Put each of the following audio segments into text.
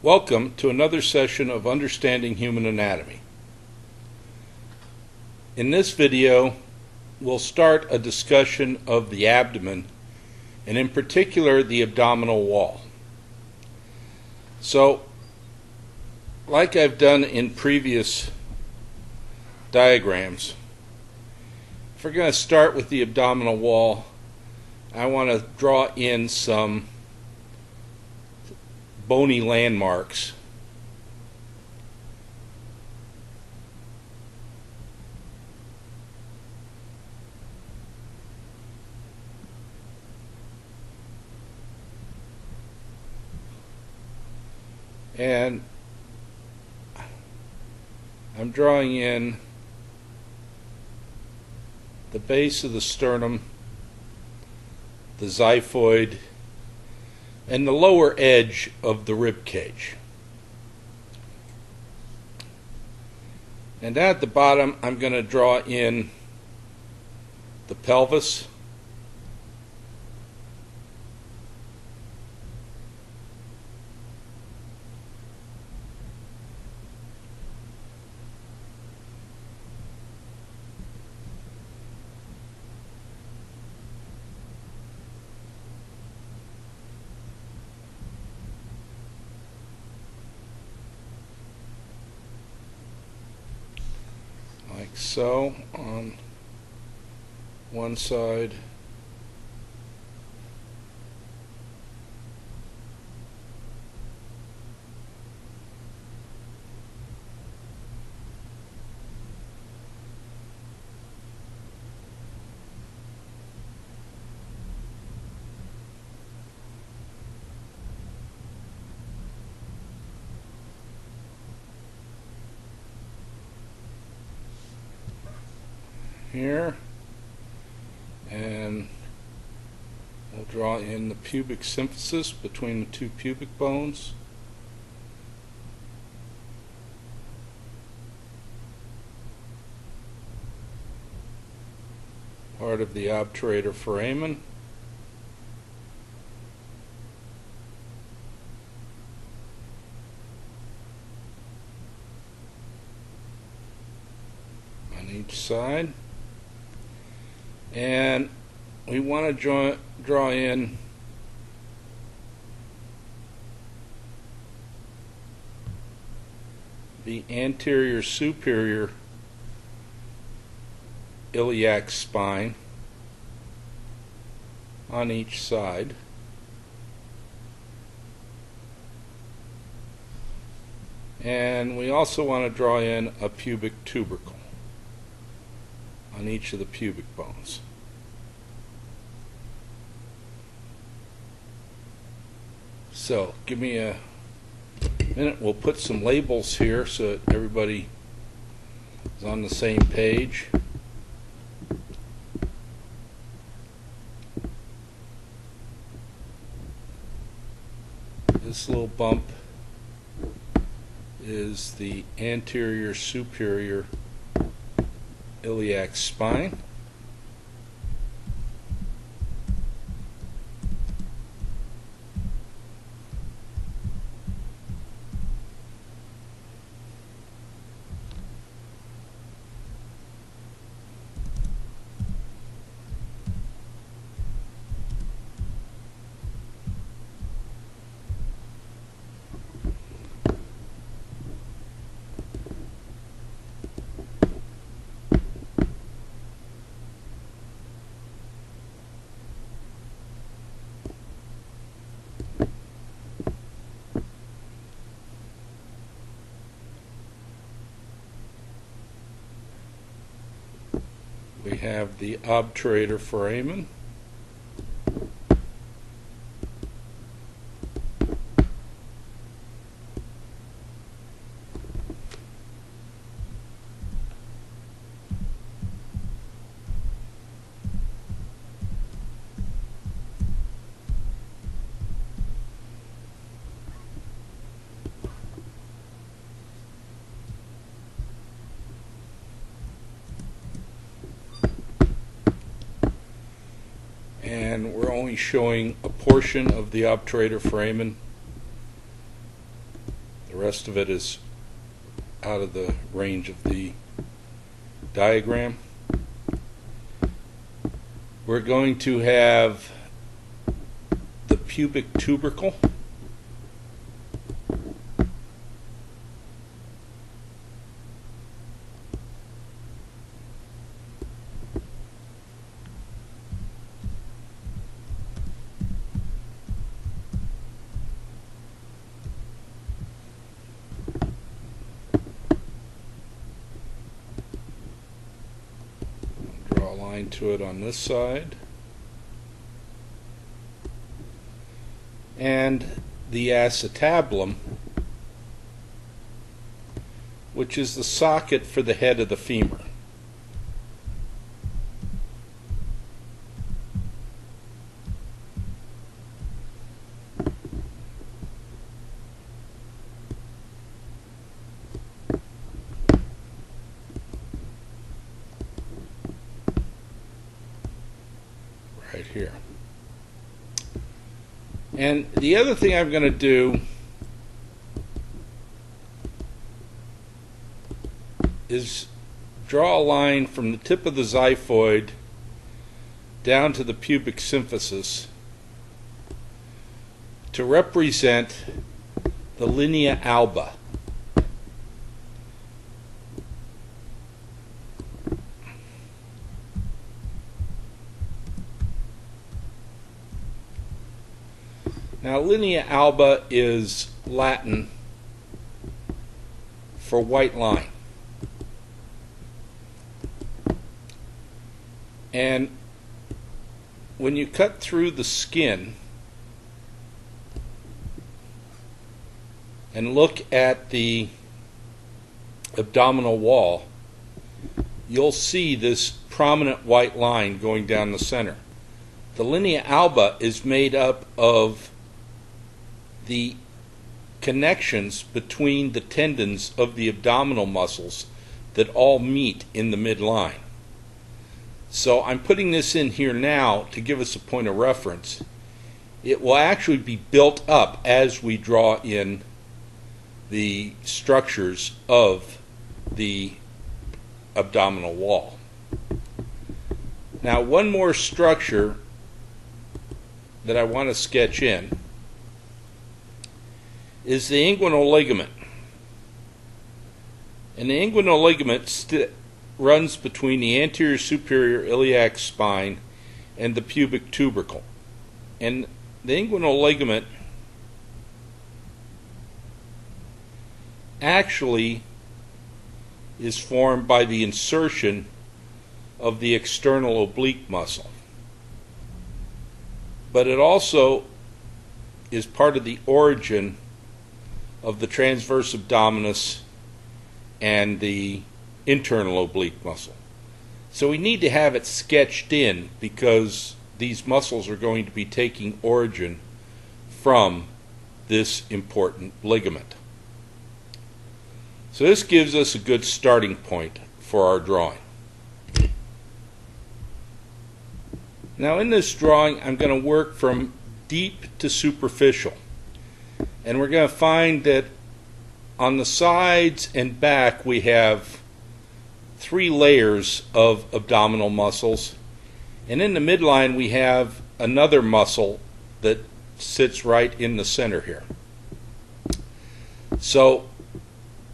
Welcome to another session of Understanding Human Anatomy. In this video, we'll start a discussion of the abdomen, and in particular the abdominal wall. So, like I've done in previous diagrams, if we're going to start with the abdominal wall, I want to draw in some bony landmarks. And I'm drawing in the base of the sternum, the xiphoid, and the lower edge of the rib cage. And at the bottom, I'm going to draw in the pelvis, like so on one side, here, and we'll draw in the pubic symphysis between the two pubic bones. Part of the obturator foramen. On each side. And we want to draw in the anterior superior iliac spine on each side. And we also want to draw in a pubic tubercle on each of the pubic bones. So, give me a minute. We'll put some labels here so that everybody is on the same page. This little bump is the anterior superior iliac spine. We have the obturator foramen. and we're only showing a portion of the obturator foramen. The rest of it is out of the range of the diagram. We're going to have the pubic tubercle. Draw a line to it on this side. And the acetabulum, which is the socket for the head of the femur. Right here. And the other thing I'm going to do is draw a line from the tip of the xiphoid down to the pubic symphysis to represent the Linea Alba. Now, Linea Alba is Latin for white line. And when you cut through the skin and look at the abdominal wall, you'll see this prominent white line going down the center. The Linea Alba is made up of the connections between the tendons of the abdominal muscles that all meet in the midline. So I'm putting this in here now to give us a point of reference. It will actually be built up as we draw in the structures of the abdominal wall. Now, one more structure that I want to sketch in is the inguinal ligament. And the inguinal ligament runs between the anterior superior iliac spine and the pubic tubercle. And the inguinal ligament actually is formed by the insertion of the external oblique muscle. But it also is part of the origin of the transverse abdominis and the internal oblique muscle. So we need to have it sketched in because these muscles are going to be taking origin from this important ligament. So this gives us a good starting point for our drawing. Now in this drawing I'm going to work from deep to superficial. And we're going to find that on the sides and back we have 3 layers of abdominal muscles, and in the midline we have another muscle that sits right in the center here. So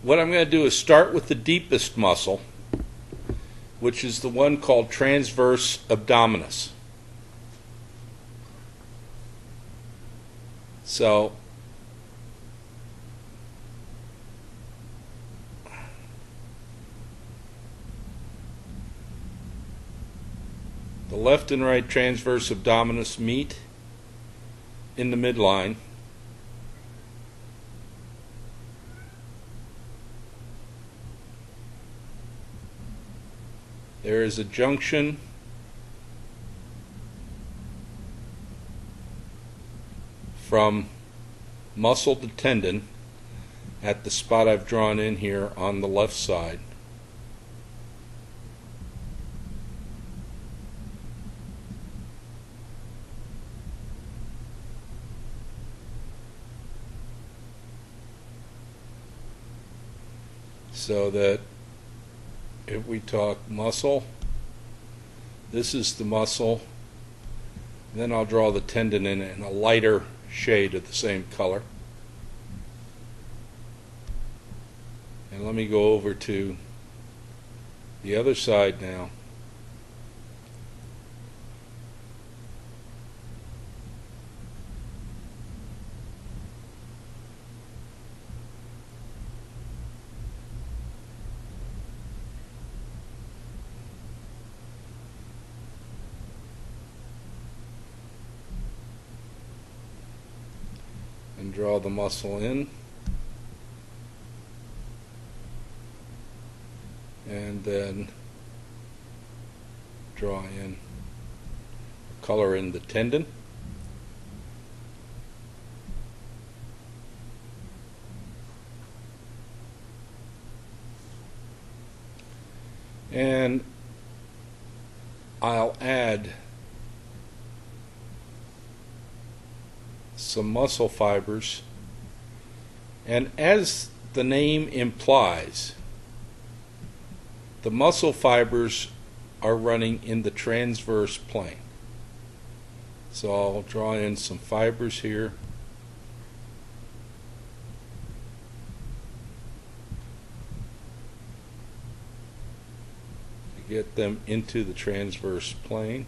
what I'm going to do is start with the deepest muscle, which is the one called Transverse Abdominis. So the left and right transverse abdominis meet in the midline. There is a junction from muscle to tendon at the spot I've drawn in here on the left side. so that if we talk muscle, this is the muscle. Then I'll draw the tendon in a lighter shade of the same color. And let me go over to the other side now. And draw the muscle in, and then draw in, color in the tendon. And I'll add some muscle fibers, and as the name implies, the muscle fibers are running in the transverse plane. So I'll draw in some fibers here. To get them into the transverse plane.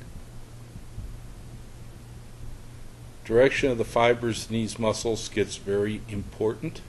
Direction of the fibers in these muscles gets very important.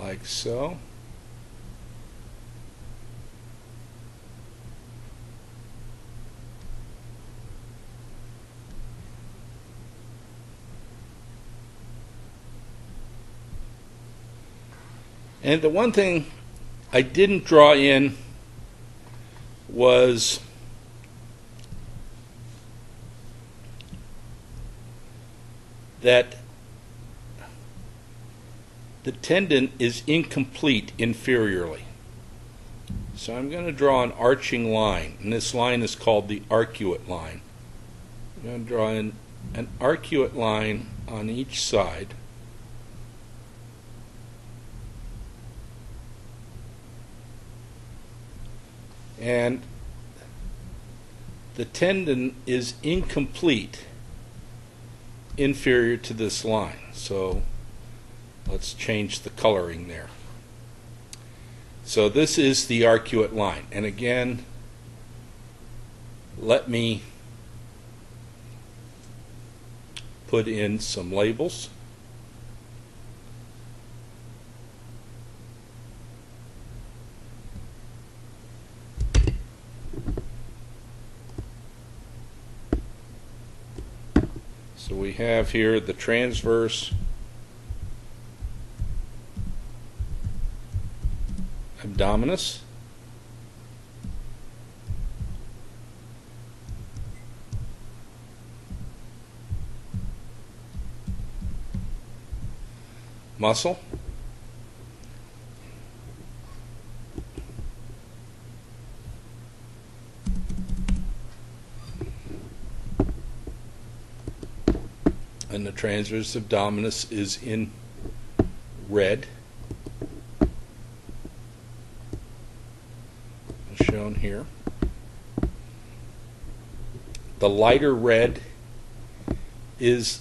Like so. And the one thing I didn't draw in was that the tendon is incomplete inferiorly. So I'm going to draw an arching line, and this line is called the arcuate line. I'm going to draw in an arcuate line on each side. And the tendon is incomplete inferior to this line. So let's change the coloring there. So this is the arcuate line. And again, let me put in some labels. So we have here the transverse abdominis, muscle, and the transverse abdominis is in red, shown here. The lighter red is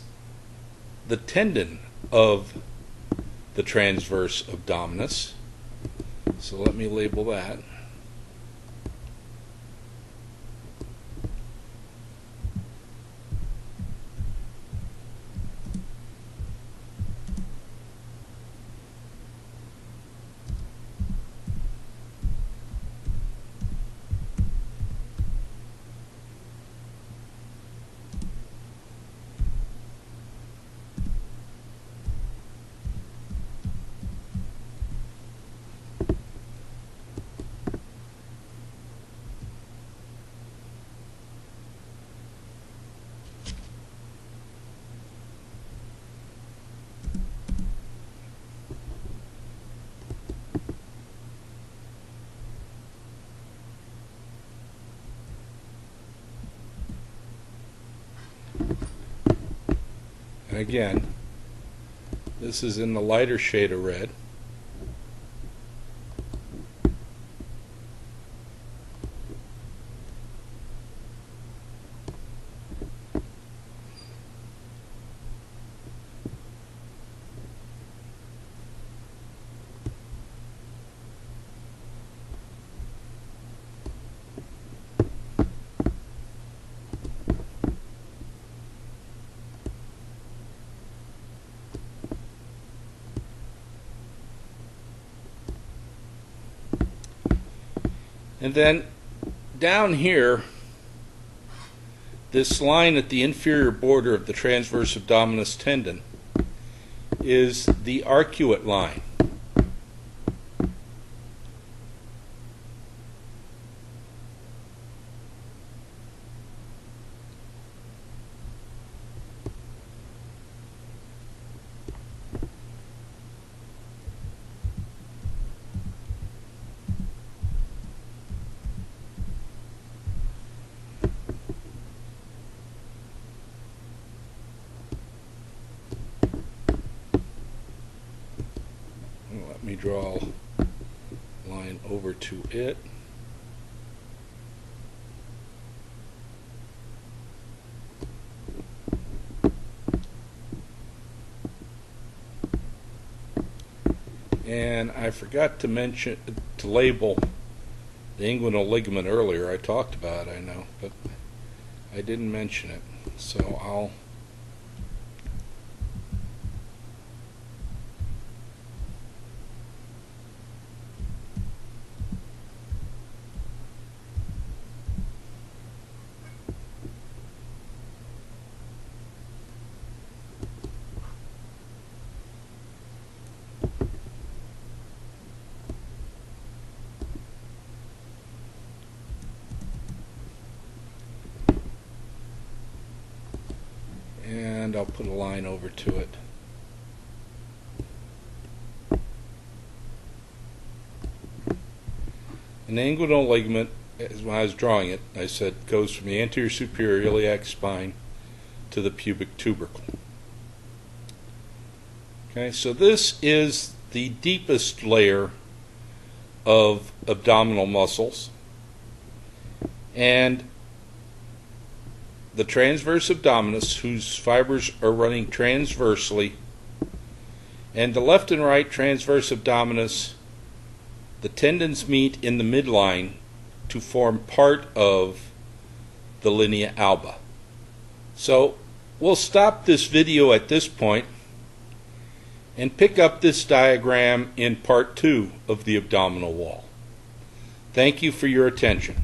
the tendon of the transverse abdominis. So let me label that. again, this is in the lighter shade of red. And then down here, this line at the inferior border of the transverse abdominis tendon is the arcuate line. Let me draw a line over to it. And I forgot to label the inguinal ligament earlier. I talked about it, I know, but I didn't mention it. So I'll put a line over to it. An inguinal ligament, as when I was drawing it, I said goes from the anterior superior iliac spine to the pubic tubercle. Okay, so this is the deepest layer of abdominal muscles, and the transverse abdominis, whose fibers are running transversely, and the left and right transverse abdominis, the tendons meet in the midline to form part of the linea alba. So we'll stop this video at this point and pick up this diagram in part 2 of the abdominal wall. Thank you for your attention.